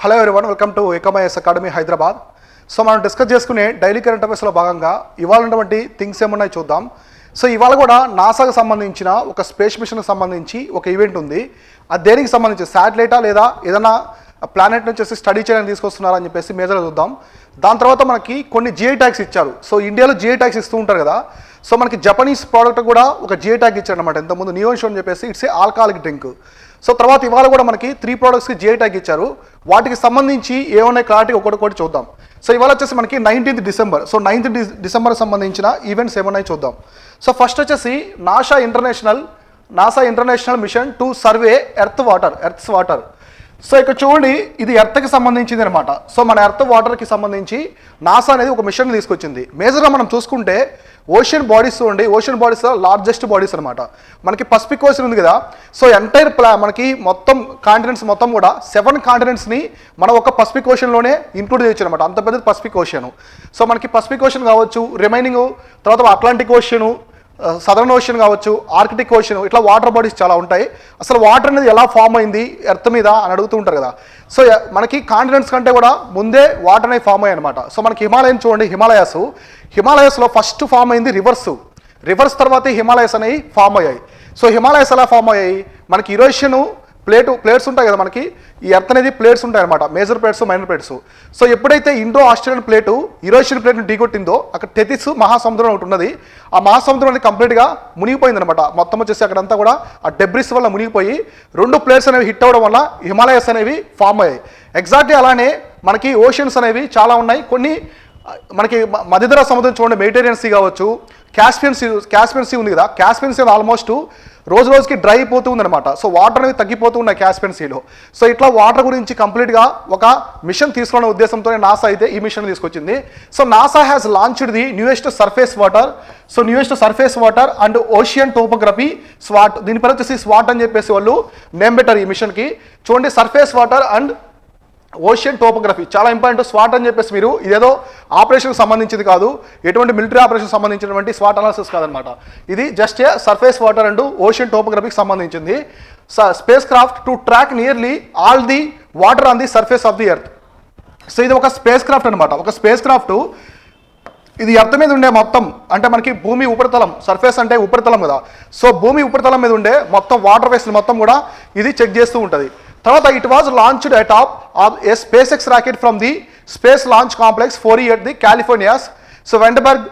Hello everyone, welcome to ఎకమైఎస్ Academy Hyderabad. So మనం discuss చేసుకునే డైలీ కరెంట్ అఫైర్స్లో భాగంగా ఇవాళ ఉన్నటువంటి థింగ్స్ ఏమున్నాయి చూద్దాం. సో ఇవాళ కూడా నాసాకు సంబంధించిన ఒక స్పేస్ మిషన్కి సంబంధించి ఒక ఈవెంట్ ఉంది. అది దేనికి సంబంధించి శాటిలైటా లేదా ఏదైనా ప్లానెట్ నుంచి స్టడీ చేయడానికి తీసుకొస్తున్నారని చెప్పేసి మేజర్గా చూద్దాం. దాని తర్వాత మనకి కొన్ని జిఐ ట్యాగ్స్ ఇచ్చారు. సో ఇండియాలో జిఐ ట్యాగ్స్ ఇస్తూ ఉంటారు కదా. సో మనకి జపనీస్ ప్రోడక్ట్ కూడా ఒక జిఐ ట్యాగ్ ఇచ్చారు అనమాట. ఇంతకుముందు నియోన్ షో అని చెప్పేసి it's a alcoholic drink. So తర్వాత ఇవాళ కూడా మనకి 3 ప్రోడక్ట్స్కి జిఐ ట్యాగ్ ఇచ్చారు. వాటికి సంబంధించి ఏమన్నా క్లారిటీ ఒకటి చూద్దాం. సో ఇవాళ వచ్చేసి మనకి 19th December. So 9th December సంబంధించిన ఈవెంట్స్ ఏమన్నాయి చూద్దాం. సో ఫస్ట్ వచ్చేసి NASA international mission to survey Earth's water. So ఇక్కడ చూడండి, ఇది ఎర్త్కి సంబంధించింది అనమాట. సో మన ఎర్త్ వాటర్కి సంబంధించి నాసా అనేది ఒక మిషన్ తీసుకొచ్చింది. మేజర్గా మనం చూసుకుంటే ఓషన్ బాడీస్ చూడండి, ఓషన్ బాడీస్ లార్జెస్ట్ బాడీస్ అనమాట. మనకి పసిఫిక్ ఓషన్ ఉంది కదా. సో ఎంటైర్ మనకి మొత్తం కాంటినెంట్స్ మొత్తం కూడా 7 కాంటినెంట్స్ని మనం ఒక పసిఫిక్ ఓషన్లోనే ఇంక్లూడ్ చేయొచ్చు అనమాట. అంత పెద్దది పసిఫిక్ ఓషన్. సో మనకి పసిఫిక్ ఓషన్ కావచ్చు, రిమైనింగ్ తర్వాత అట్లాంటిక్ ఓషను, సదర్న్ ఓషన్ కావచ్చు, ఆర్కిటిక్ ఓషన్, ఇట్లా వాటర్ బాడీస్ చాలా ఉంటాయి. అసలు వాటర్ అనేది ఎలా ఫామ్ అయింది ఎర్త్ మీద అని అడుగుతూ ఉంటారు కదా. సో మనకి కాంటినెంట్స్ కంటే కూడా ముందే వాటర్ అనేది ఫామ్ అయ్యాయి అనమాట. సో మనకి హిమాలయన్ చూడండి, హిమాలయాస్లో ఫస్ట్ ఫామ్ అయింది రివర్స్ తర్వాత హిమాలయస్ అనేవి ఫామ్ అయ్యాయి. సో హిమాలయస్ ఎలా ఫామ్ అయ్యాయి, మనకి ఇరోషను ప్లేట్స్ ఉంటాయి కదా. మనకి ఈ ఎర్త్ అనేది ప్లేట్స్ ఉంటాయి అనమాట, major plates minor plates. So ఎప్పుడైతే ఇండో ఆస్ట్రేలియన్ ప్లేటు ఇరోషియన్ ప్లేట్ని ఢీకొట్టిందో అక్కడ టెథిస్ మహాసముద్రం ఒకటి ఉన్నది. ఆ మహాసముద్రం అనేది కంప్లీట్గా మునిగిపోయింది అనమాట. మొత్తం వచ్చేసి అక్కడంతా కూడా ఆ డెబ్రిస్ వల్ల మునిగిపోయి 2 ప్లేట్స్ అనేవి హిట్ అవ్వడం వల్ల హిమాలయస్ అనేవి ఫామ్ అయ్యాయి. ఎగ్జాక్ట్లీ అలానే మనకి ఓషన్స్ అనేవి చాలా ఉన్నాయి. కొన్ని మనకి మధ్యధరా సముద్రం చూడండి, మెడిటేరియన్ సీ కావచ్చు, క్యాస్పియన్ సీ ఉంది కదా. క్యాస్పియన్ సీ ఆల్మోస్ట్ రోజుకి డ్రై అయిపోతూ ఉందన్నమాట. సో వాటర్ అనేవి తగ్గిపోతూ ఉన్నాయి క్యాస్పియన్ సీలో. సో ఇట్లా వాటర్ గురించి కంప్లీట్గా ఒక మిషన్ తీసుకునే ఉద్దేశంతోనే నాసా అయితే ఈ మిషన్ తీసుకొచ్చింది. So NASA has launched the newest surface water and ocean topography swat. దీని పేరు వచ్చేసి స్వాట్ అని చెప్పేసి వాళ్ళు నేమ్ పెట్టారు ఈ మిషన్కి. చూడండి, surface water and ocean topography చాలా ఇంపార్టెంట్. స్వాట్ అని చెప్పేసి మీరు ఇదేదో ఆపరేషన్కి సంబంధించింది కాదు, ఎటువంటి మిలిటరీ ఆపరేషన్ సంబంధించినటువంటి స్వాట్ అనాలిసిస్ కాదనమాట. ఇది just a surface water and ocean టోపోగ్రఫీకి సంబంధించింది. Spacecraft to track nearly all the water on the surface of the earth. So ఇది ఒక స్పేస్ క్రాఫ్ట్ అనమాట. ఒక స్పేస్ క్రాఫ్ట్ ఇది ఎర్త్ మీద ఉండే మొత్తం, అంటే మనకి భూమి ఉపరితలం, సర్ఫేస్ అంటే ఉపరితలం కదా. సో భూమి ఉపరితలం మీద ఉండే మొత్తం వాటర్ వేస్ మొత్తం కూడా ఇది చెక్ చేస్తూ ఉంటుంది. తర్వాత it was launched atop a SpaceX rocket from the Space Launch Complex 4E at the California's Vandenberg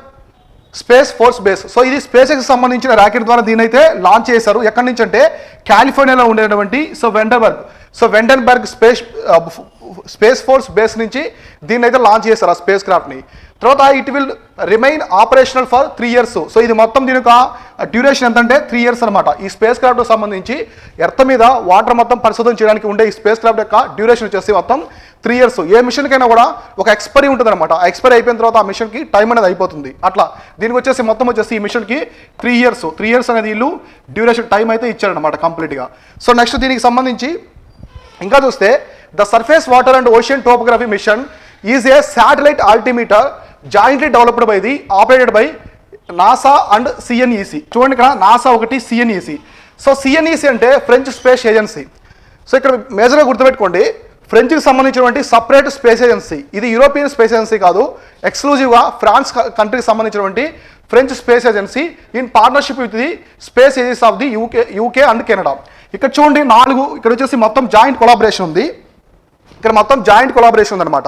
Space Force Base. So ఇది స్పేస్ ఎక్స్ సంబంధించిన రాకెట్ ద్వారా దీని అయితే లాంచ్ చేశారు. ఎక్కడి నుంచి అంటే కాలిఫోర్నియాలో ఉండేటువంటి వెండర్బర్గ్ స్పేస్ ఫోర్స్ బేస్ నుంచి దీన్ని అయితే లాంచ్ చేశారు ఆ స్పేస్ క్రాఫ్ట్ని. తర్వాత it will remain operational for 3 years. So ఇది మొత్తం దీని యొక్క డ్యూరేషన్ ఎంత అంటే 3 years అనమాట. ఈ స్పేస్ క్రాఫ్ట్కి సంబంధించి ఎర్త్ మీద వాటర్ మొత్తం పరిశోధన చేయడానికి ఉండే ఈ స్పేస్ క్రాఫ్ట్ యొక్క డ్యూరేషన్ వచ్చేసి మొత్తం 3 years. ఏ మిషన్కైనా కూడా ఒక ఎక్స్పైరీ ఉంటుంది అనమాట. ఆ ఎక్స్పైరీ అయిపోయిన తర్వాత ఆ మిషన్కి టైం అనేది అయిపోతుంది. అట్లా దీనికి వచ్చేసి మొత్తం వచ్చేసి ఈ మిషన్కి 3 years అనేది వీళ్ళు డ్యూరేషన్ టైం అయితే ఇచ్చారనమాట కంప్లీట్గా. సో నెక్స్ట్ దీనికి సంబంధించి ఇంకా చూస్తే the surface water and ocean topography mission is a satellite altimeter jointly developed by the operated by NASA and CNEC. చూడండి ఇక్కడ నాసా ఒకటి, CNEC. సో CNEC అంటే ఫ్రెంచ్ స్పేస్ ఏజెన్సీ. సో ఇక్కడ మేజర్గా గుర్తుపెట్టుకోండి, ఫ్రెంచ్కి సంబంధించినటువంటి సపరేట్ స్పేస్ ఏజెన్సీ. ఇది యూరోపియన్ స్పేస్ ఏజెన్సీ కాదు, ఎక్స్క్లూజివ్గా ఫ్రాన్స్ కంట్రీకి సంబంధించినటువంటి French space agency in partnership with the space agency of the UK and Canada. ఇక్కడ చూడండి 4, ఇక్కడ వచ్చేసి మొత్తం జాయింట్ కొలాబరేషన్ ఉంది. ఇక్కడ మొత్తం జాయింట్ కొలాబరేషన్ ఉందన్నమాట.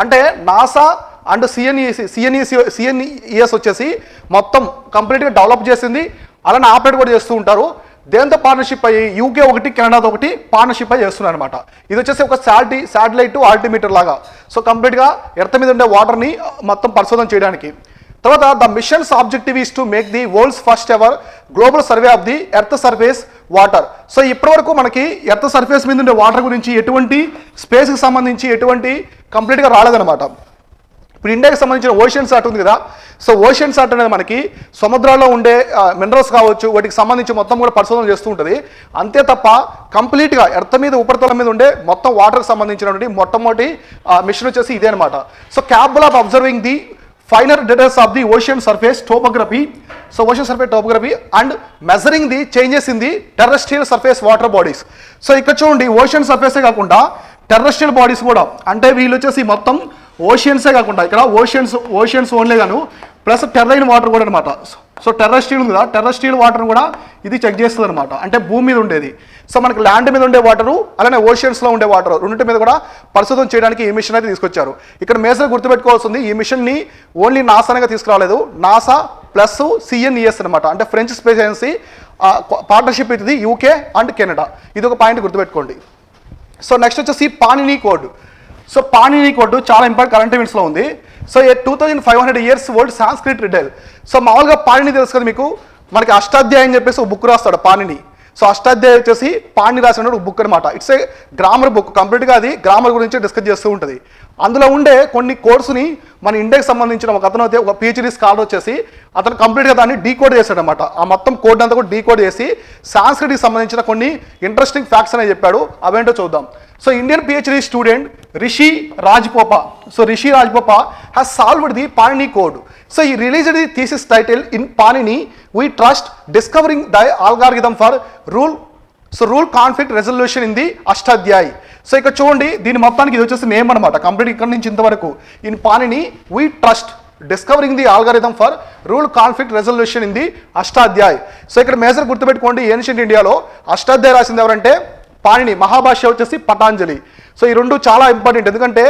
అంటే నాసా అండ్ CNES వచ్చేసి మొత్తం కంప్లీట్గా డెవలప్ చేసింది, అలానే ఆపరేట్ కూడా చేస్తూ ఉంటారు. దేంతో పార్ట్నర్షిప్ అయ్యి యూకే ఒకటి, కెనడాతో ఒకటి పార్ట్నర్షిప్ అయ్యి చేస్తున్నారు అనమాట. ఇది వచ్చేసి ఒక శాటిలైట్ ఆల్టిమీటర్ లాగా. సో కంప్లీట్గా ఎర్త్ మీద ఉండే వాటర్ని మొత్తం పరిశోధన చేయడానికి. తర్వాత the machines objective is to make the world's first ever global survey of the earth surface water. So ఇప్పటివరకు మనకి ఎర్త్ సర్ఫేస్ మీద ఉండే వాటర్ గురించి ఎటువంటి స్పేస్కి సంబంధించి ఎటువంటి కంప్లీట్గా రాలేదన్నమాట. ఇప్పుడు ఇండియాకి సంబంధించిన ఓషన్ సాట్ ఉంది కదా. సో ఓషన్ సాట్ అనేది మనకి సముద్రాల్లో ఉండే మినరల్స్ కావచ్చు, వాటికి సంబంధించి మొత్తం కూడా పరిశోధన చేస్తూ ఉంటుంది. అంతే తప్ప కంప్లీట్గా ఎర్త్ మీద ఉపరితలం మీద ఉండే మొత్తం వాటర్కి సంబంధించినటువంటి మొట్టమొదటి మిషన్ వచ్చేసి ఇదే అనమాట. So capable of observing the finer datas of the ocean surface topography. So ocean surface topography and measuring the changes in the terrestrial surface water bodies. So ఇక్కడ చూడండి, ఓషన్ సర్ఫేసే కాకుండా టెర్రెస్ట్రియల్ బాడీస్ కూడా, అంటే వీళ్ళు వచ్చేసి మొత్తం ఓషియన్సే కాకుండా ఇక్కడ ఓషియన్స్ ఓన్లే గాను ప్లస్ టెర్రైన్ వాటర్ కూడా అనమాట. సో టెర్రెస్ట్రియల్ ఉంది కదా, టెర్రెస్ట్రియల్ వాటర్ కూడా ఇది చెక్ చేస్తుంది అనమాట, అంటే భూమి మీద ఉండేది. సో మనకి ల్యాండ్ మీద ఉండే వాటరు అలానే ఓషియన్స్లో ఉండే వాటర్ రెండింటి మీద కూడా పరిశోధన చేయడానికి ఈ మిషన్ అయితే తీసుకొచ్చారు. ఇక్కడ మేజర్ గుర్తుపెట్టుకోవాల్సింది, ఈ మిషన్ని ఓన్లీ నాసాగా తీసుకురాలేదు, నాసా ప్లస్ CNES అనమాట, అంటే ఫ్రెంచ్ స్పేస్ ఏజెన్సీ పార్ట్నర్షిప్ ఇది UK అండ్ కెనడా. ఇది ఒక పాయింట్ గుర్తుపెట్టుకోండి. సో నెక్స్ట్ వచ్చేసి Panini code. So Panini code చాలా ఇంపార్టెంట్, కరెంట్ ఈవెంట్స్లో ఉంది. So 2500 years old Sanskrit retail. So మామూలుగా పాణిని తెలుసు కదా మీకు, మనకి అష్టాధ్యాయం అని చెప్పేసి ఒక బుక్ రాస్తాడు పాణిని. సో అష్టాధ్యాయం వచ్చేసి పాణిని రాసిన ఒక బుక్ అనమాట. ఇట్స్ ఏ గ్రామర్ బుక్, కంప్లీట్గా అది గ్రామర్ గురించి డిస్కస్ చేస్తూ ఉంటుంది. అందులో ఉండే కొన్ని కోర్సుని మన ఇండియాకి సంబంధించిన ఒక అతను అయితే ఒక PhD స్కాలర్ వచ్చేసి అతను కంప్లీట్గా దాన్ని డీకోడ్ చేశాడనమాట. ఆ మొత్తం కోడ్ అంతా కూడా డీకోడ్ చేసి సాంస్క్రిట్కి సంబంధించిన కొన్ని ఇంట్రెస్టింగ్ ఫ్యాక్ట్స్ అనేవి చెప్పాడు. అవేంటో చూద్దాం. So Indian PhD student Rishi Rajpopat. So Rishi Rajpopat has solved the Panini code. So ఈ released the thesis title in Panini we trust discovering the algorithm for rule conflict resolution in the Ashtadhyayi. So ఇక్కడ చూడండి, దీని మొత్తానికి ఇది వచ్చేసి నేమ్ అనమాట, కంప్లీట్ ఇక్కడ నుంచి ఇంతవరకు. In Panini we trust discovering the algorithm for rule conflict resolution in the Ashtadhyayi. So ఇక్కడ మేజర్ గుర్తుపెట్టుకోండి, ఏన్షియంట్ ఇండియాలో అష్టాధ్యాయ రాసింది ఎవరంటే పాణిని, మహాభాష్య వచ్చేసి పతాంజలి. సో ఈ రెండు చాలా ఇంపార్టెంట్, ఎందుకంటే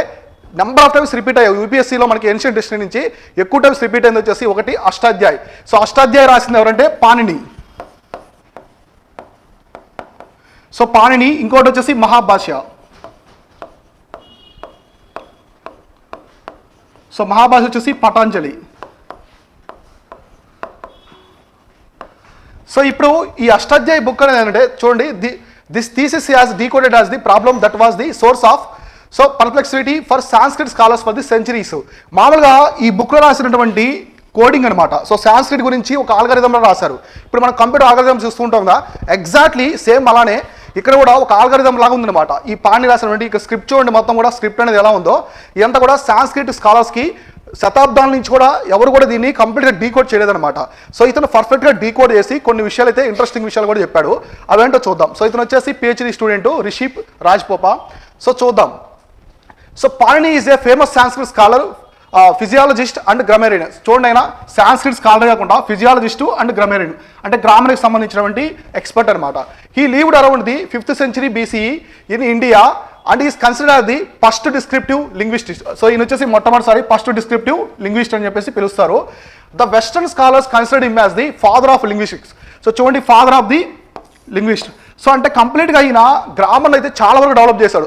నెంబర్ ఆఫ్ టైమ్స్ రిపీట్ అయ్యాయి. UPSCలో మనకి ఏన్షియంట్ హిస్టరీ నుంచి ఎక్కువ టైమ్స్ రిపీట్ అయింది వచ్చేసి ఒకటి అష్టాధ్యాయ్. సో అష్టాధ్యాయ రాసింది ఎవరంటే పాణిని. సో పాణిని, ఇంకోటి వచ్చేసి మహాభాష్య. సో మహాభాష్య వచ్చేసి పతాంజలి. సో ఇప్పుడు ఈ అష్టాధ్యాయ బుక్ అనేది ఏంటంటే చూడండి, this thesis has decoded as the problem that was the source of perplexity for Sanskrit scholars for the centuries. మామూలుగా ఈ బుక్లో రాసినటువంటి కోడింగ్ అనమాట. సో సాంస్క్రిట్ గురించి ఒక ఆల్గారిథంలో రాశారు. ఇప్పుడు మనం కంప్యూటర్ ఆల్గారిథం చూస్తుంటాం కదా, ఎగ్జాక్ట్లీ సేమ్ అలానే ఇక్కడ కూడా ఒక ఆల్గారిథం లాగా ఉందన్నమాట. ఈ పాణిని రాసినటువంటి ఇక్కడ స్క్రిప్ట్ చూడండి, మొత్తం కూడా స్క్రిప్ట్ అనేది ఎలా ఉందో ఇదంతా కూడా సాంస్క్రిట్ స్కాలర్స్కి శతాబ్దాల నుంచి కూడా ఎవరు కూడా దీన్ని కంప్లీట్గా డీకోడ్ చేయలేదన్నమాట. సో ఇతను పర్ఫెక్ట్గా డీకోడ్ చేసి కొన్ని విషయాలు అయితే ఇంట్రెస్టింగ్ విషయాలు కూడా చెప్పాడు. అవేంటో చూద్దాం. సో ఇతను వచ్చేసి PhD student Rishi Rajpopat. So చూద్దాం. So Panini is a famous Sanskrit scholar, physiologist and grammarian. చూడండి, ఆయన సాంస్క్రిట్ స్కాలర్ కాకుండా ఫిజియాలజిస్టు అండ్ గ్రామేరియన్, అంటే గ్రామర్కి సంబంధించినటువంటి ఎక్స్పర్ట్ అనమాట. He lived around the 5th century BCE in India and is consider the first descriptive linguist. So ఈయన వచ్చేసి మొట్టమొదటిసారి ఫస్ట్ డిస్క్రిప్టివ్ లింగ్విస్ట్ అని చెప్పేసి పిలుస్తారు. The western scholars considered him as the father of linguistics. So చూడండి, father of the linguist. So అంటే కంప్లీట్గా ఈయన గ్రామర్ని అయితే చాలా వరకు డెవలప్ చేశాడు.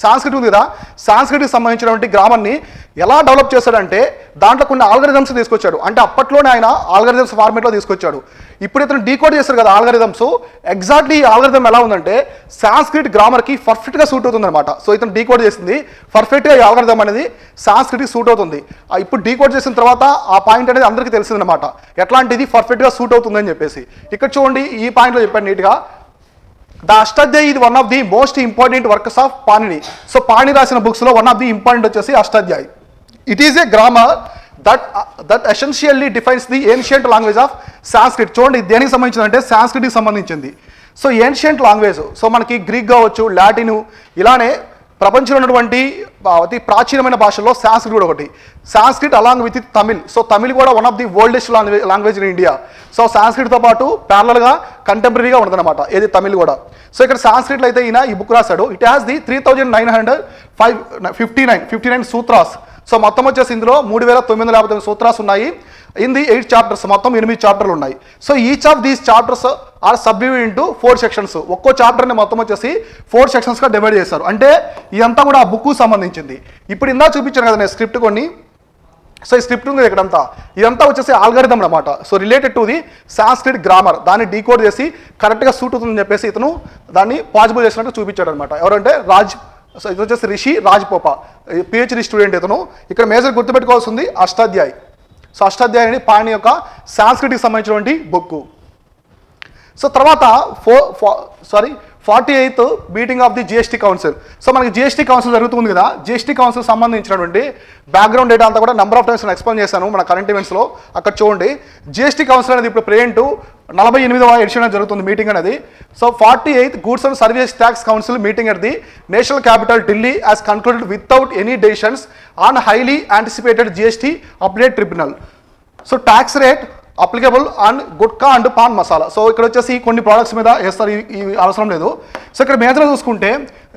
సాంస్క్రిట్ ఉంది కదా, సాంస్క్రిట్కి సంబంధించినటువంటి గ్రామర్ని ఎలా డెవలప్ చేశాడంటే దాంట్లో కొన్ని ఆల్గరిథమ్స్ తీసుకొచ్చాడు. అంటే అప్పట్లోనే ఆయన ఆల్గరిథమ్స్ ఫార్మేట్లో తీసుకొచ్చాడు. ఇప్పుడు ఇతను డీకోడ్ చేశారు కదా ఆల్గరిథమ్స్, ఎగ్జాక్ట్లీ ఈ ఆల్గరిథం ఎలా ఉందంటే సాంస్క్రిట్ గ్రామర్కి పర్ఫెక్ట్గా సూట్ అవుతుంది అనమాట. సో ఇతను డీకోడ్ చేసింది పర్ఫెక్ట్గా ఈ ఆల్గరిథం అనేది సాంస్క్రిట్కి సూట్ అవుతుంది. ఇప్పుడు డీకోడ్ చేసిన తర్వాత ఆ పాయింట్ అనేది అందరికీ తెలిసిందనమాట, ఎట్లాంటిది పర్ఫెక్ట్గా సూట్ అవుతుందని చెప్పేసి. ఇక్కడ చూడండి, ఈ పాయింట్లో చెప్పాను నీట్గా. ద అష్టాధ్యాయ్ ఇది one of the most important works of Panini. So Panini రాసిన బుక్స్లో వన్ ఆఫ్ ది ఇంపార్టెంట్ వచ్చేసి Ashtadhyayi. It is a grammar that essentially defines the ancient language of Sanskrit. చూడండి, దేనికి సంబంధించింది అంటే సాంస్క్రిట్కి సంబంధించింది. సో ఏన్షియంట్ లాంగ్వేజ్, సో మనకి గ్రీక్ కావచ్చు, లాటిన్, ఇలానే ప్రపంచంలో ఉన్నటువంటి అతి ప్రాచీనమైన భాషల్లో సాంస్క్రిట్ కూడా ఒకటి. Sanskrit along with Tamil. So Tamil కూడా one of the oldest language in India. So సాంస్క్రిట్తో పాటు ప్యారలల్గా కంటెంపరీగా ఉంటుందన్నమాట ఏది తమిళ్ కూడా. సో ఇక్కడ సాంస్క్రిట్లో అయితే ఈయన ఈ బుక్ రాశాడు. It has the 3959 sutras. So మొత్తం వచ్చేసి ఇందులో 3959 సూత్రాస్ ఉన్నాయి. ఇన్ ది 8 చాప్టర్స్, మొత్తం 8 చాప్టర్లు ఉన్నాయి. So each of these chapters are subdivided into 4 sections. ఒక్కో చాప్టర్ని మొత్తం వచ్చేసి 4 సెక్షన్స్గా డివైడ్ చేశారు. అంటే ఇదంతా కూడా ఆ బుక్కు సంబంధించింది. ఇప్పుడు ఇందా చూపించాను కదా నేను స్క్రిప్ట్ కొన్ని. సో ఈ స్క్రిప్ట్ ఉంది ఇక్కడంతా, ఇదంతా వచ్చేసి ఆల్గారిథం అనమాట. So related to the Sanskrit grammar, దాన్ని డీకోడ్ చేసి కరెక్ట్గా సూట్ అవుతుందని చెప్పేసి ఇతను దాన్ని పాసిబుల్ చేసినట్టు చూపించాడు అనమాట. ఎవరంటే సో ఇది వచ్చేసి రిషి రాజ్పోపా, PhD స్టూడెంట్ ఇతను. ఇక్కడ మేజర్ గుర్తుపెట్టుకోవాల్సింది అష్టాధ్యాయ్. సో అష్టాధ్యాయ్ అనేది పాణిని యొక్క సాంస్క్రిట్కి సంబంధించినటువంటి బుక్. సో తర్వాత 48th meeting of the GST council. So మనకి జిఎస్టీ కౌన్సిల్ జరుగుతుంది కదా, జిఎస్టీ కౌన్సిల్ సంబంధించినటువంటి బ్యాక్గ్రౌండ్ డేటా అంతా కూడా నెంబర్ ఆఫ్ టైమ్స్ నేను ఎక్స్ప్లెయిన్ చేశాను మన కరెంట్ ఈవెంట్స్లో. అక్కడ చూడండి, జిఎస్టీ కౌన్సిల్ అనేది ఇప్పుడు ప్రెజెంట్ 48వ ఎడిషన్ జరుగుతుంది మీటింగ్ అనేది. So 48th goods and service tax council meeting at the national capital Delhi as concluded without any decisions on highly anticipated GST update tribunal. So tax rate applicable and gutka and pan masala. So ఇక్కడ వచ్చేసి కొన్ని products మీద వేస్తారు, ఈ అవసరం లేదు. So ఇక్కడ మేజర్గా చూసుకుంటే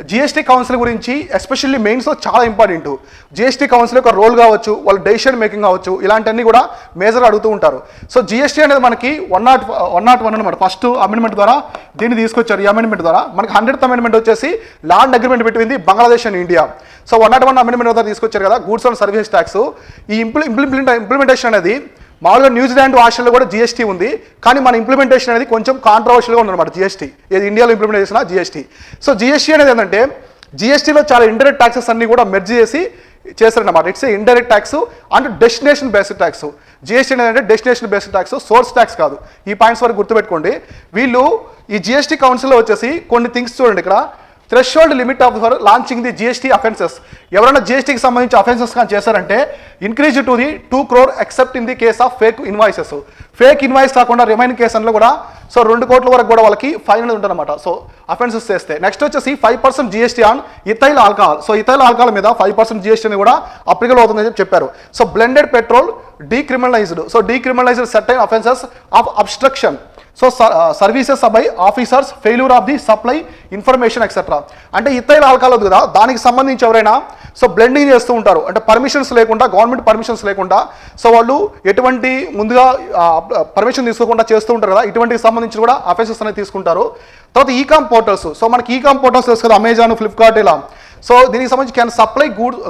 జిఎస్టీ కౌన్సిల్ గురించి ఎస్పెషల్లీ మెయిన్స్లో చాలా ఇంపార్టెంట్. జిఎస్టీ కౌన్సిల్ యొక్క రోల్ కావచ్చు, వాళ్ళ డెసిషన్ మేకింగ్ కావచ్చు, ఇలాంటివన్నీ కూడా మేజర్గా అడుగుతూ ఉంటారు. సో జిఎస్టీ అనేది మనకి 101 అనమాట. ఫస్ట్ అమెండ్మెంట్ ద్వారా దీన్ని తీసుకొచ్చారు. ఈ అమెండ్మెంట్ ద్వారా మనకి 100th అమెండ్మెంట్ వచ్చేసి land agreement between the Bangladesh and India. So 101 amendment ద్వారా తీసుకొచ్చారు కదా గూడ్స్ అండ్ సర్వీస్ ట్యాక్స్. ఈ ఇంప్లిమెంటేషన్ అనేది మామూలుగా న్యూజిలాండ్ ఆస్ట్రేలియాలో కూడా జిఎస్టీ ఉంది, కానీ మన ఇంప్లిమెంటేషన్ అనేది కొంచెం కాంట్రవర్షియల్గా ఉందన్నమాట జిఎస్టీ. ఏది ఇండియాలో ఇంప్లిమెంట్ చేసిన జిఎస్టీ. సో జిఎస్టీ అనేది ఏంటంటే జిఎస్టీలో చాలా ఇండైరెక్ట్ ట్యాక్సెస్ అన్ని కూడా మెర్జ్ చేసి చేస్తారన్నమాట. It's indirect tax and destination based tax. GST అనేది destination based tax, source tax కాదు. ఈ పాయింట్స్ వరకు గుర్తుపెట్టుకోండి. వీళ్ళు ఈ జిఎస్టీ కౌన్సిల్లో వచ్చేసి కొన్ని థింగ్స్ చూడండి. ఇక్కడ threshold limit of for launching the GST offences. ఎవరైనా జిఎస్టీకి సంబంధించి అఫెన్సెస్ కానీ చేశారంటే increase to the 2 crore except in the case of fake invoices. Fake invoice కాకుండా రిమైనింగ్ కేసుల్లో కూడా సో 2 కోట్ల వరకు కూడా వాళ్ళకి ఫైన్ అనేది ఉంటుందన్నమాట. సో అఫెన్సెస్ చేస్తే. నెక్స్ట్ వచ్చేసి 5% GST on ethyl alcohol. So ethyl alcohol మీద 5% జిఎస్టీ అని కూడా అప్లికబుల్ అవుతుందని చెప్పారు. So blended petrol decriminalised. So decriminalised certain offences of obstruction. So services by officers, failure of the supply information etcetera. అంటే ethyl alcohol ఉంది కదా, దానికి సంబంధించి ఎవరైనా సో బ్లెండింగ్ చేస్తూ ఉంటారు, అంటే పర్మిషన్స్ లేకుండా, గవర్నమెంట్ పర్మిషన్స్ లేకుండా, సో వాళ్ళు ఎటువంటి ముందుగా పర్మిషన్ తీసుకోకుండా చేస్తూ ఉంటారు కదా, ఇటువంటికి సంబంధించి కూడా అఫెన్సెస్ అనేది తీసుకుంటారు. తర్వాత ఈకామ్ పోర్టల్స్. సో మనకి ఈకామ్ పోర్టల్స్ తెలుసు కదా, అమెజాన్, ఫ్లిప్కార్ట్ ఇలా. సో దీనికి సంబంధించి can supply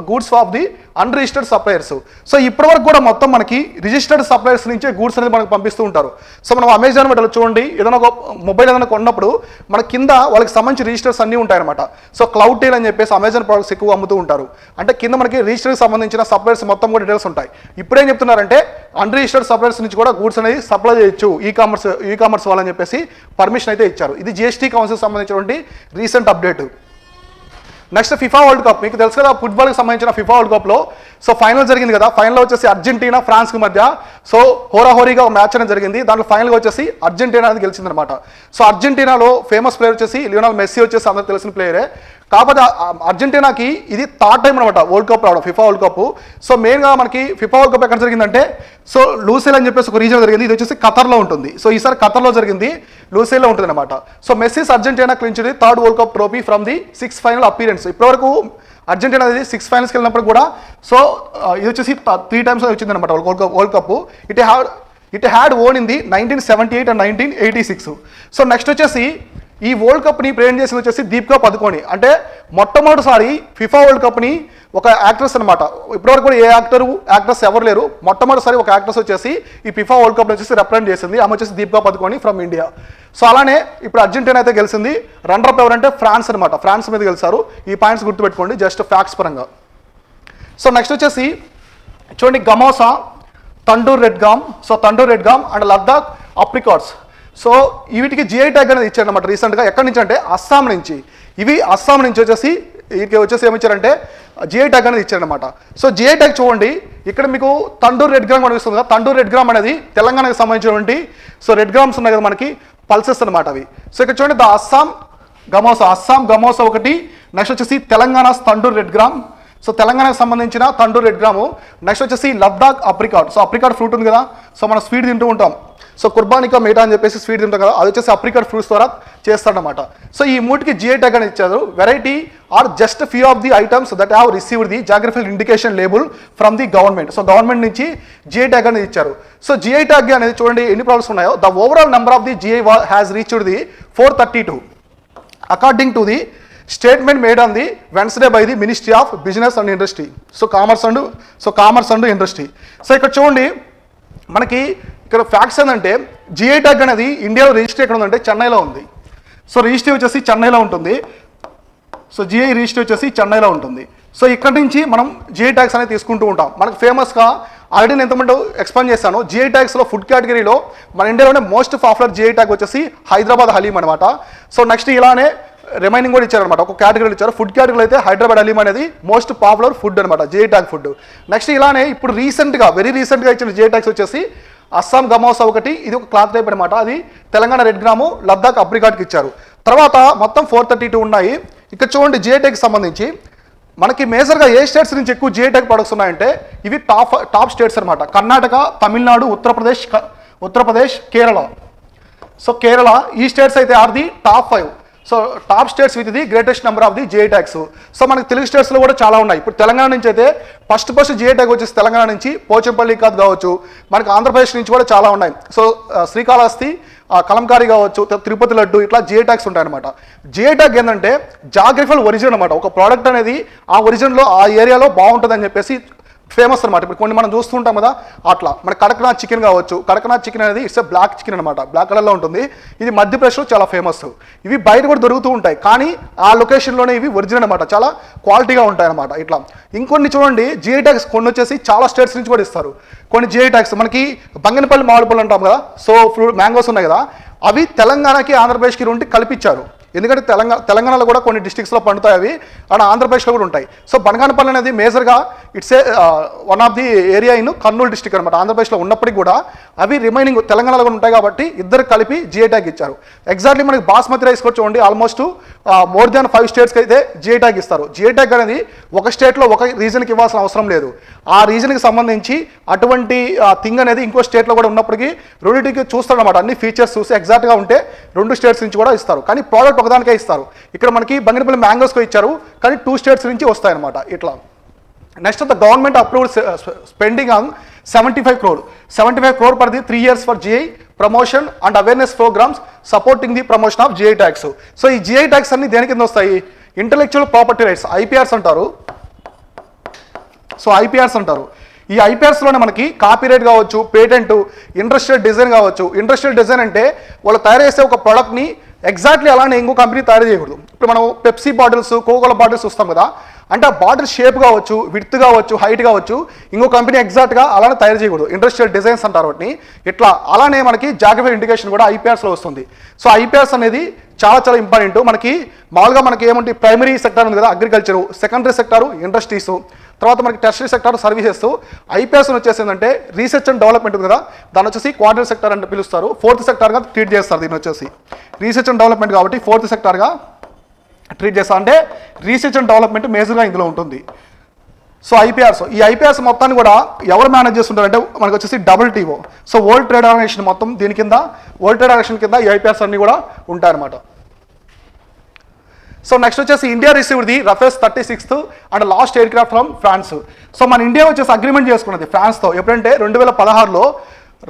goods of the unregistered suppliers. So ఇప్పటివరకు కూడా మొత్తం మనకి రిజిస్టర్డ్ సప్లయర్స్ నుంచే గూడ్స్ అనేది మనకు పంపిస్తూ ఉంటారు. సో మనం అమెజాన్ బట్టి చూడండి, ఏదైనా ఒక మొబైల్ ఏదైనా కొన్నప్పుడు మన కింద వాళ్ళకి సంబంధించి రిజిస్టర్స్ అన్నీ ఉంటాయన్నమాట. సో క్లౌడ్ టైల్ అని చెప్పేసి అమెజాన్ ప్రొడక్ట్స్ ఎక్కువ అమ్ముతూ ఉంటారు. అంటే కింద మనకి రిజిస్టర్కి సంబంధించిన సప్లయర్స్ మొత్తం కూడా డీటెయిల్స్ ఉంటాయి. ఇప్పుడేం చెప్తున్నారంటే అన్రిజిస్టర్డ్ సప్లయర్స్ నుంచి కూడా గూడ్స్ అనేది సప్లై చేయొచ్చు ఈ కామర్స్ వాళ్ళని చెప్పేసి పర్మిషన్ అయితే ఇచ్చారు. ఇది జిఎస్టీ కౌన్సిల్ సంబంధించినటువంటి recent update. Next FIFA World cup. మీకు తెలుసు కదా, ఫుట్బాల్కి సంబంధించిన ఫిఫా వరల్డ్ కప్లో సో ఫైనల్ జరిగింది కదా. ఫైనల్లో వచ్చేసి అర్జెంటీనా ఫ్రాన్స్కి మధ్య సో హోరాహోరీగా ఒక మ్యాచ్ అనేది జరిగింది. దాంట్లో ఫైనల్గా వచ్చేసి అర్జెంటీనా అనేది గెలిచిందనమాట. సో అర్జెంటీనాలో ఫేమస్ ప్లేయర్ వచ్చేసి లియోనల్ మెస్సీ వచ్చేసి అందరికి తెలిసిన ప్లేయరే. కాకపోతే అర్జెంటీనాకి ఇది థర్డ్ టైం అనమాట వరల్డ్ కప్ రావడం, ఫిఫా వరల్డ్ కప్. సో మెయిన్గా మనకి ఫిఫా వరల్డ్ కప్ ఎక్కడ జరిగిందంటే సో లూసెల్ అని చెప్పేసి ఒక రీజన్ జరిగింది. ఇది వచ్చేసి ఖతర్లో ఉంటుంది. సో ఈసారి ఖతర్లో జరిగింది, లూసెల్లో ఉంటుంది అనమాట. So Messi's Argentina clinched third World Cup trophy from the 6th final appearance. ఇప్పటివరకు అర్జెంటీనా అనేది 6 ఫైనల్స్కి వెళ్ళినప్పుడు కూడా సో ఇది వచ్చేసి 3 times వచ్చింది అనమాట world cup. It had own in the 1978 and 1986. So next వచ్చేసి ఈ వరల్డ్ కప్ని ప్రెజెంట్ చేసింది వచ్చేసి దీపికా పదుకోని. అంటే మొట్టమొదటిసారి ఫిఫా వరల్డ్ కప్ని ఒక యాక్ట్రెస్ అనమాట. ఇప్పటివరకు కూడా ఏ యాక్ట్రెస్ ఎవరు లేరు. మొట్టమొదటిసారి ఒక యాక్ట్రెస్ వచ్చేసి ఈ ఫిఫా వరల్డ్ కప్ వచ్చేసి రిప్రజెంట్ చేసింది. ఆమె వచ్చేసి Deepika Padukone from India. So అలానే ఇప్పుడు అర్జెంటీనా అయితే గెలిచింది. రన్నర్ అప్ ఎవరంటే ఫ్రాన్స్ అనమాట. ఫ్రాన్స్ మీద గెలిచారు. ఈ పాయింట్స్ గుర్తుపెట్టుకోండి జస్ట్ ఫ్యాక్ట్స్ పరంగా. సో నెక్స్ట్ వచ్చేసి చూడండి, gamosa, Tandur red gram. So Tandur red gram and Ladakh apricots. So వీటికి జిఐ ట్యాగ్ అనేది ఇచ్చారనమాట రీసెంట్గా. ఎక్కడి నుంచి అంటే అస్సాం నుంచి. ఇవి అస్సాం నుంచి వచ్చేసి వీటికి వచ్చేసి ఏమి ఇచ్చారంటే జిఐ ట్యాగ్ అనేది ఇచ్చారనమాట. సో జిఐ ట్యాగ్ చూడండి, ఇక్కడ మీకు తండూర్ రెడ్ గ్రామ్ కనిపిస్తుంది కదా. తండూర్ రెడ్ గ్రామ్ అనేది తెలంగాణకు సంబంధించినటువంటి సో రెడ్ గ్రామ్స్ ఉన్నాయి కదా మనకి, పల్సెస్ అనమాట అవి. సో ఇక్కడ చూడండి, ద అస్సాం గమోసా ఒకటి. నెక్స్ట్ వచ్చేసి తెలంగాణ తండూర్ రెడ్ గ్రామ్. సో తెలంగాణకు సంబంధించిన తండూర్ రెడ్ గ్రాము. నెక్స్ట్ వచ్చేసి Ladakh apricot. So apricot fruit ఉంది కదా, సో మనం స్వీట్ తింటూ ఉంటాం. సో కుర్బానికా మీఠా అని చెప్పేసి స్వీట్ తింటాం కదా, అది వచ్చేసి అప్రికాట్ ఫ్రూట్స్ ద్వారా చేస్తాడనమాట. సో ఈ మూటికి జిఐ ట్యాగ్ అని ఇచ్చారు. Variety are just few of the items that have received the geographical indication label from the government. So government నుంచి జిఐ ట్యాగ్ అనేది ఇచ్చారు. సో జిఐ ట్యాగ్ అనేది చూడండి ఎన్ని ప్రాబ్లమ్స్ ఉన్నాయో. The overall number of the GI has reached the 432 according to the statement made on the Wednesday by the ministry of business and industry. So commerce and industry. So ఇక్కడ చూడండి మనకి ఇక్కడ facts ఏంటంటే GI tag అనేది ఇండియాలో registry ఎక్కడ ఉందంటే చెన్నైలో ఉంది. సో రిజిస్ట్రీ వచ్చేసి చెన్నైలో ఉంటుంది. సో జిఐ రిజిస్ట్రీ వచ్చేసి చెన్నైలో ఉంటుంది. సో ఇక్కడ నుంచి మనం జిఐ ట్యాగ్స్ అనేది తీసుకుంటూ ఉంటాం. మనకు ఫేమస్గా ఆల్రెడీ నేను ఎంతమంది ఎక్స్ప్లెయిన్ చేశాను. జిఐ ట్యాగ్స్లో ఫుడ్ కేటగిరీలో మన ఇండియాలోనే మోస్ట్ పాపులర్ జిఐ ట్యాగ్ వచ్చేసి హైదరాబాద్ హలీం అనమాట. సో నెక్స్ట్ ఇలానే రిమైనింగ్ కూడా ఇచ్చారనమాట, ఒక కేటగిరీలు ఇచ్చారు. ఫుడ్ కేటగిరీలో అయితే హైదరాబాద్ హలీం అనేది మోస్ట్ పాపులర్ ఫుడ్ అనమాట, జిఐ ట్యాగ్ ఫుడ్. నెక్స్ట్ ఇలానే ఇప్పుడు వెరీ రీసెంట్గా ఇచ్చిన జిఐ ట్యాగ్స్ వచ్చేసి అస్సాం గమోసా ఒకటి, ఇది ఒక క్లాత్ టైప్ అనమాట, అది తెలంగాణ రెడ్ గ్రాము, లద్దాఖ్ అప్రికాట్కి ఇచ్చారు. తర్వాత మొత్తం 432 ఉన్నాయి. ఇక్కడ చూడండి జిఐ ట్యాగ్కి సంబంధించి మనకి మేజర్గా ఏ స్టేట్స్ నుంచి ఎక్కువ జిఐ ట్యాగ్ ప్రొడక్ట్స్ ఉన్నాయంటే ఇవి టాప్ స్టేట్స్ అనమాట. కర్ణాటక, తమిళనాడు, ఉత్తరప్రదేశ్, కేరళ. సో కేరళ ఈ స్టేట్స్ అయితే are the top 5. So top states with the greatest number of the GI tags. So మనకి తెలుగు స్టేట్స్లో కూడా చాలా ఉన్నాయి. ఇప్పుడు తెలంగాణ నుంచి అయితే ఫస్ట్ జిఐ ట్యాగ్ వచ్చేసి తెలంగాణ నుంచి పోచంపల్లి కావచ్చు, మనకి ఆంధ్రప్రదేశ్ నుంచి కూడా చాలా ఉన్నాయి. సో శ్రీకాళహస్తి, కలంకారీ కావచ్చు, తిరుపతి లడ్డు, ఇట్లా జిఐ ట్యాగ్స్ ఉంటాయన్నమాట. జిఐ ట్యాగ్ ఏంటంటే జాగ్రఫికల్ ఒరిజిన్ అనమాట. ఒక ప్రోడక్ట్ అనేది ఆ ఒరిజిన్లో ఆ ఏరియాలో బాగుంటుందని చెప్పేసి ఫేమస్ అనమాట. ఇప్పుడు కొన్ని మనం చూస్తుంటాం కదా, అట్లా మన కడక్నాథ్ చికెన్ కావచ్చు. కడక్నాథ్ చికెన్ అనేది ఇట్స్ బ్లాక్ చికెన్ అనమాట, బ్లాక్ కలర్లో ఉంటుంది. ఇది మధ్యప్రదేశ్లో చాలా ఫేమస్. ఇవి బయట కూడా దొరుకుతూ ఉంటాయి, కానీ ఆ లొకేషన్లోనే ఇవి ఒరిజినల్ అనమాట, చాలా క్వాలిటీగా ఉంటాయి అనమాట. ఇట్లా ఇంకొన్ని చూడండి జిఐ ట్యాగ్స్ కొన్ని వచ్చేసి చాలా స్టేట్స్ నుంచి కూడా ఇస్తారు. కొన్ని జిఐ ట్యాగ్స్ మనకి బంగనపల్లి మామిడి పళ్ళు అంటాం కదా, సో ఫ్రూట్ మ్యాంగోస్ ఉన్నాయి కదా, అవి తెలంగాణకి ఆంధ్రప్రదేశ్కి రెండు కలిపిచ్చారు. ఎందుకంటే తెలంగాణలో కూడా కొన్ని డిస్ట్రిక్ట్స్లో పండుతాయి అవి, అండ్ ఆంధ్రప్రదేశ్లో కూడా ఉంటాయి. సో బనగానపల్లి అనేది మేజర్గా it's a one of the area in Kurnool district అనమాట. ఆంధ్రప్రదేశ్లో ఉన్నప్పటికీ కూడా అవి రిమైనింగ్ తెలంగాణలో కూడా ఉంటాయి కాబట్టి ఇద్దరు కలిపి జిఐ ట్యాగ్ ఇచ్చారు. ఎగ్జాక్ట్లీ మనకి బాస్మతి రైస్ కూడా చూడండి, ఆల్మోస్ట్ మోర్ దాన్ 5 స్టేట్స్కి అయితే జిఐ ట్యాగ్ ఇస్తారు. జిఐ ట్యాగ్ అనేది ఒక స్టేట్లో ఒక రీజన్కి ఇవ్వాల్సిన అవసరం లేదు. ఆ రీజన్కి సంబంధించి అటువంటి థింగ్ అనేది ఇంకో స్టేట్లో కూడా ఉన్నప్పటికీ రెండింటికి చూస్తారనమాట. అన్ని ఫీచర్స్ చూసి ఎగ్జాక్ట్గా ఉంటే 2 స్టేట్స్ నుంచి కూడా ఇస్తారు, కానీ ప్రోడక్ట్ ఒకదానికే ఇస్తారు. ఇక్కడ మనకి బంగినపల్లి మ్యాంగోస్కి ఇచ్చారు, కానీ 2 స్టేట్స్ నుంచి వస్తాయన్నమాట. ఇట్లా next the government approved spending on 75 crore for the 3 years for GI promotion and awareness programs supporting the promotion of GI tags. So ఈ జిఐ ట్యాగ్స్ అన్ని దేని కింద వస్తాయి? ఇంటలెక్చువల్ ప్రాపర్టీ రైట్స్, ఐపీఆర్స్ అంటారు. సో ఐపీఆర్స్ అంటారు. ఈ ఐపీఆర్స్లోనే మనకి కాపీరైట్ కావచ్చు, పేటెంట్, ఇండస్ట్రియల్ డిజైన్ కావచ్చు. ఇండస్ట్రియల్ డిజైన్ అంటే వాళ్ళు తయారు చేసే ఒక ప్రోడక్ట్ని ఎగ్జాక్ట్లీ అలానే ఇంకో కంపెనీ తయారు చేయకూడదు. ఇప్పుడు మనం పెప్సీ బాటిల్స్, కోకోలా బాటిల్స్ చూస్తాం కదా, అంటే ఆ బాటిల్ షేప్ కావచ్చు, విడ్త్ కావచ్చు, హైట్ కావచ్చు, ఇంకో కంపెనీ ఎగ్జాక్ట్గా అలానే తయారు చేయకూడదు. ఇండస్ట్రియల్ డిజైన్స్ అంటారు వాటిని. ఇట్లా అలానే మనకి జాగ్రఫికల్ ఇండికేషన్ కూడా ఐపీఆర్స్లో వస్తుంది. సో ఐపీఆర్స్ అనేది చాలా చాలా ఇంపార్టెంట్. మనకి మామూలుగా మనకి ఏమంటే ప్రైమరీ సెక్టర్ ఉంది కదా, అగ్రికల్చరు, సెకండరీ సెక్టారు ఇండస్ట్రీస్, తర్వాత మనకి టెర్షరీ సెక్టార్ సర్వీసెస్. ఐపీఎస్ వచ్చేసిందంటే రీసెర్చ్ అండ్ డెవలప్మెంట్ ఉంది కదా, దాన్ని వచ్చేసి క్వార్టర్ సెక్టార్ అంటే పిలుస్తారు. 4th సెక్టార్గా ట్రీట్ చేస్తారు. దీన్ని వచ్చేసి రీసెర్చ్ అండ్ డెవలప్మెంట్ కాబట్టి 4th సెక్టార్గా ట్రీట్ చేస్తా. అంటే రీసెర్చ్ అండ్ డెవలప్మెంట్ మేజర్గా ఇందులో ఉంటుంది. సో ఐపీఆర్స్, ఈ ఐపీఆర్స్ మొత్తాన్ని కూడా ఎవరు మేనేజ్ చేస్తుంటారంటే మనకు వచ్చేసి WTO. So world trade organization మొత్తం దీని కింద, వరల్డ్ ట్రేడ్ ఆర్గనైజేషన్ కింద ఈ ఐపీఆర్స్ అన్ని కూడా ఉంటాయన్నమాట. సో నెక్స్ట్ వచ్చేసి India received the Rafale 36th and last aircraft from France. So మన ఇండియా వచ్చేసి అగ్రిమెంట్ చేసుకున్నది ఫ్రాన్స్తో. ఎప్పుడంటే 2016లో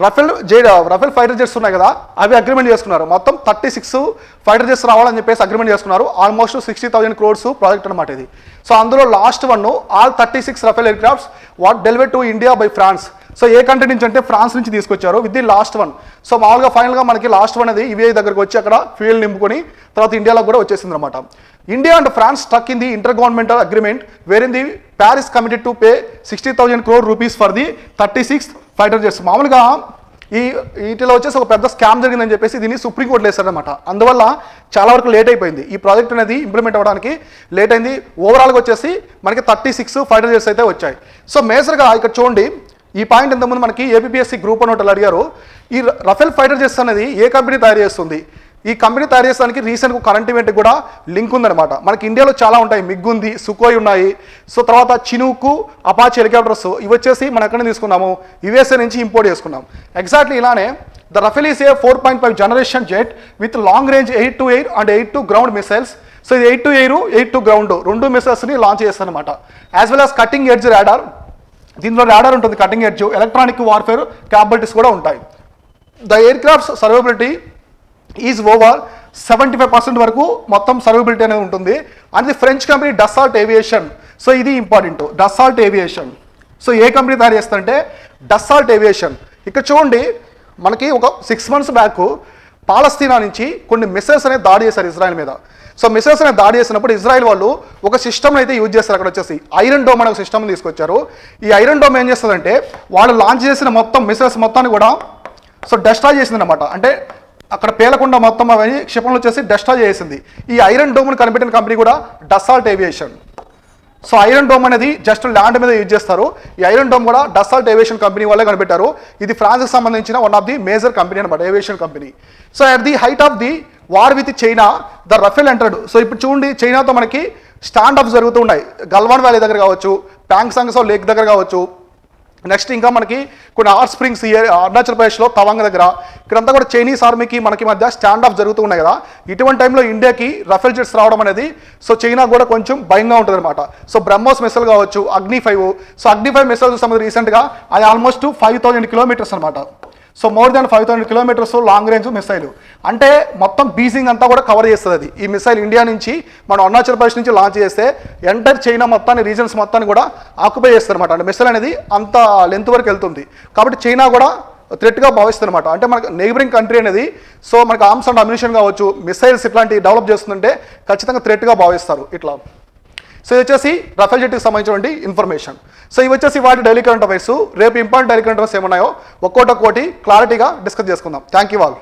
రఫేల్ ఫైటర్ జెట్స్ ఉన్నాయి కదా, అవి అగ్రిమెంట్ చేసుకున్నారు. మొత్తం 36 ఫైటర్ జెట్స్ రావాలని చెప్పేసి అగ్రిమెంట్ చేసుకున్నారు. ఆల్మోస్ట్ 60,000 crores ప్రాజెక్ట్ అనమాట ఇది. సో అందులో last one all 36 Rafale aircrafts delivered to India by France. So ఏ కంట్రీ నుంచి అంటే ఫ్రాన్స్ నుంచి తీసుకొచ్చారు with the last one. So మామూలుగా ఫైనల్గా మనకి లాస్ట్ వన్ అనేది ఇవే దగ్గరకు వచ్చి అక్కడ ఫ్యూయల్ నింపుకొని తర్వాత ఇండియాలో కూడా వచ్చేసింది అనమాట. India and France stuck in the intergovernmental agreement where in the Paris committed to pay 60,000 crore rupees for the 36 fighter jets. మామూలుగా వీటిలో వచ్చేసి ఒక పెద్ద స్కామ్ జరిగిందని చెప్పేసి దీన్ని సుప్రీంకోర్టులో వేశారనమాట. అందువల్ల చాలా వరకు లేట్ అయిపోయింది ఈ ప్రాజెక్ట్ అనేది ఇంప్లిమెంట్ అవ్వడానికి, లేట్ అయింది. ఓవరాల్గా వచ్చేసి మనకి 36 ఫైటర్ జెట్స్ అయితే వచ్చాయి. సో మేజర్గా ఇక్కడ చూడండి, ఈ పాయింట్ ఇంతకుముందు మనకి ఏపీఎస్సీ గ్రూప్ అని ఒకటి అడిగారు. ఈ రఫేల్ ఫైటర్ జెట్స్ అనేది ఏ కంపెనీ తయారు చేస్తుంది? ఈ కంపెనీ తయారు చేసడానికి రీసెంట్గా కరెంట్ ఈవెంట్ కూడా లింక్ ఉందన్నమాట. మనకి ఇండియాలో చాలా ఉంటాయి, మిగ్ ఉంది, సుకోయ్ ఉన్నాయి. సో తర్వాత చినూకు, అపాచీ హెలికాప్టర్స్ ఇవి వచ్చేసి మనం ఎక్కడ తీసుకున్నాము, యుఎస్ఏ నుంచి ఇంపోర్ట్ చేసుకున్నాం. ఎగ్జాక్ట్లీ ఇలానే the Rafale is a 4.5 generation jet with long range 8 to air and 8 to ground missiles. So ఇది 8 to air 8 to ground రెండు మిసైల్స్ని లాంచ్ చేస్తారనమాట. As well as cutting edge radar, దీనిలో రాడార్ ఉంటుంది, cutting edge, electronic warfare capabilities కూడా ఉంటాయి. The aircraft's survivability is over 75% వరకు మొత్తం సర్వైబిలిటీ అనేది ఉంటుంది. And the French company Dassault Aviation. So ఇది ఇంపార్టెంట్, డసాల్ట్ ఏవియేషన్. సో ఏ కంపెనీ తయారు చేస్తుందంటే డసాల్ట్ ఏవియేషన్. ఇక్కడ చూడండి, మనకి ఒక 6 months బ్యాక్ పాలస్తీనా నుంచి కొన్ని మిసైల్స్ అనేది దాడి చేశారు ఇజ్రాయెల్ మీద. సో మిసైల్స్ అనేది దాడి చేసినప్పుడు ఇజ్రాయెల్ వాళ్ళు ఒక సిస్టమ్ అయితే యూజ్ చేస్తారు. అక్కడ వచ్చేసి ఐరన్ డోమ్ అనే ఒక సిస్టమ్ తీసుకొచ్చారు. ఈ ఐరన్ డోమ్ ఏం చేస్తుందంటే వాళ్ళు లాంచ్ చేసిన మొత్తం మిసైల్స్ మొత్తాన్ని కూడా సో డెస్ట్రాయ్ చేసింది అనమాట. అంటే అక్కడ పేలకుండా మొత్తం అవన్నీ క్షిపణులు వచ్చేసి డెస్ట్రాయ్ చేసింది. ఈ ఐరన్ డోమ్ని కనిపెట్టిన కంపెనీ కూడా Dassault Aviation. So Iron Dome అనేది జస్ట్ ల్యాండ్ మీద యూజ్ చేస్తారు. ఈ ఐరన్ డోమ్ కూడా డసాల్ట్ ఏవియేషన్ కంపెనీ వాళ్ళే కనిపెట్టారు. ఇది ఫ్రాన్స్కి సంబంధించిన one of the major company అనమాట, aviation company. So at the height of the war with China the Rafale entered. So ఇప్పుడు చూడండి, చైనాతో మనకి స్టాండ్ అప్స్ జరుగుతూ ఉన్నాయి. గల్వాన్ వ్యాలీ దగ్గర కావచ్చు, ప్యాంగ్సాంగ్ సో లేక్ దగ్గర కావచ్చు, నెక్స్ట్ ఇంకా మనకి కొన్ని హాట్ స్ప్రింగ్స్ అరుణాచల్ ప్రదేశ్లో తవాంగ్ దగ్గర, ఇక్కడంతా కూడా చైనీస్ ఆర్మీకి మనకి మధ్య స్టాండ్ ఆఫ్ జరుగుతూ ఉన్నాయి కదా. ఇటువంటి టైంలో ఇండియాకి రఫేల్ జెట్స్ రావడం అనేది సో చైనా కూడా కొంచెం భయంగా ఉంటుంది అనమాట. సో బ్రహ్మోస్ మిసైల్ కావచ్చు, అగ్ని 5. సో అగ్ని 5 మిసైల్స్ సంబంధించి రీసెంట్గా అది ఆల్మోస్ట్ 5000 కిలోమీటర్స్ అనమాట. So more than 5000 kilometres long range missile. అంటే మొత్తం బీజింగ్ అంతా కూడా కవర్ చేస్తుంది అది. ఈ మిసైల్ ఇండియా నుంచి మనం అరుణాచల్ ప్రదేశ్ నుంచి లాంచ్ చేస్తే ఎంటైర్ చైనా మొత్తాన్ని, రీజన్స్ మొత్తాన్ని కూడా ఆక్యుపై చేస్తారు అనమాట. అంటే మిసైల్ అనేది అంత లెంత్ వరకు వెళ్తుంది కాబట్టి చైనా కూడా థ్రెట్గా భావిస్తుంది అనమాట. అంటే మనకు నైబరింగ్ కంట్రీ అనేది సో మనకు ఆర్మ్స్ అండ్ అమ్యునిషన్ కావచ్చు, మిసైల్స్ ఇట్లాంటివి డెవలప్ చేస్తుందంటే ఖచ్చితంగా థ్రెట్గా భావిస్తారు ఇట్లా. సో ఇది వచ్చేసి రఫేల్ జెట్కి సంబంధించినటువంటి ఇన్ఫర్మేషన్. సో ఇవి వచ్చేసి వాటి డైలీ కరెంట్ అఫైర్స్. రేపు ఇంపార్టెంట్ డైలీ కరెంట్ అఫైర్స్ ఏమున్నాయో ఒక్కోటి క్లారిటీగా డిస్కస్ చేసుకుందాం. Thank you all.